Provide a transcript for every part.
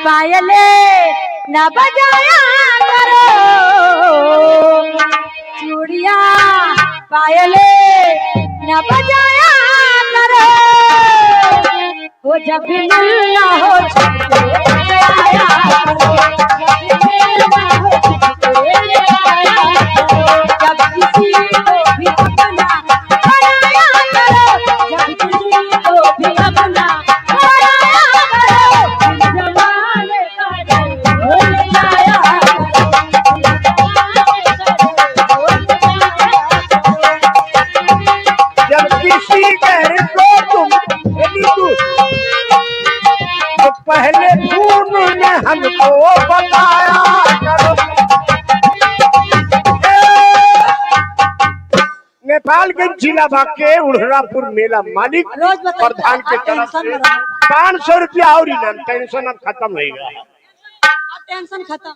पायले न बजाया करो, चूड़िया पायले न बजाया करो, वो जब भी मिलना हो आया करो, जब किसी को भी अपना बनाया करो, जब किसी को भी अपना पहले तूने हमको बताया करो। नेपालगंज जिला के उड़रापुर मेला मालिक प्रधान के तरफ से 500 रुपया और इनाम। टेंशन अब खत्म हो गया, टेंशन खत्म।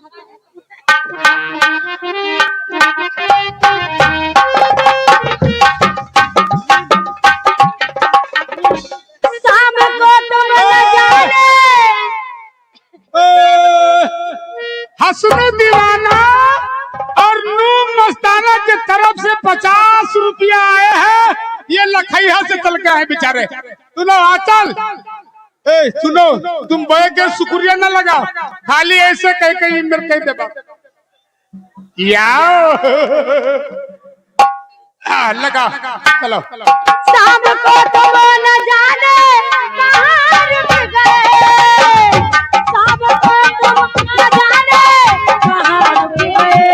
हसनो दीवाना और नूम मस्ताना की तरफ से 50 रुपया आए हैं। ये लखैया से चल के है बेचारे। सुनो आचल, सुनो तुम बड़े के शुक्रिया न लगाओ, खाली ऐसे कह कहीं मेरे कह देगा लगा। चलो शाम को तुम न जाने कहाँ रुक गए, शाम को तुम न जाने कहाँ रुक गए,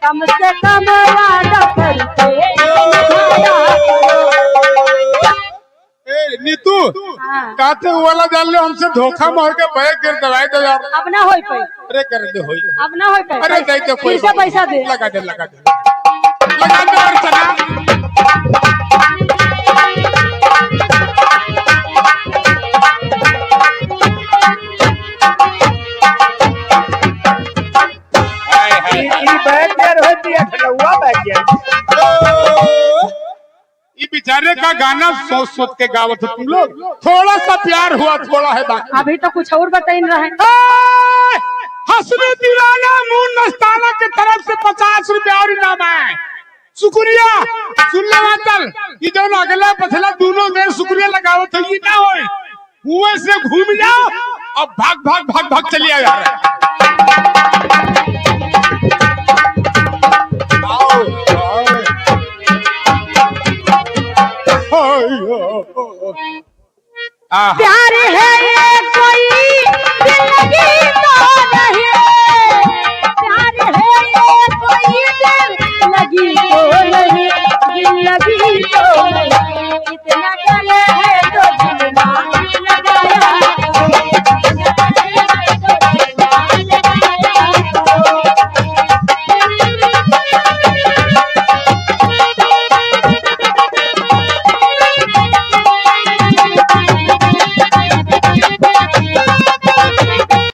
कम से कम वादा करके नीतू काते वाला जान लो हमसे धोखा मार के बैग गिर दवाई दे यार। अब ना होई पे, अरे कर दे होई, अब ना होई पे। अरे दे दे कोई पैसा दे, लगा दे लगा दे लगा दे और चला। ये बैग यार होती है खलौआ बैग यार। ये बेचारे का गाना सोच सोच के गावत तुम लोग। थोड़ा सा प्यार हुआ, थोड़ा है बाकी। अभी तो कुछ और बताइन रहे। हसनो दीवाना मून मस्ताना की तरफ से 50 रुपया और इनाम है। शुक्रिया सुन ले चल, ये जो अगला पछला दोनों देर शुक्रिया लगाओ तो ये ना होए, कुएं से घूम जाओ और भाग भाग भाग भाग चलिए यार। प्यार है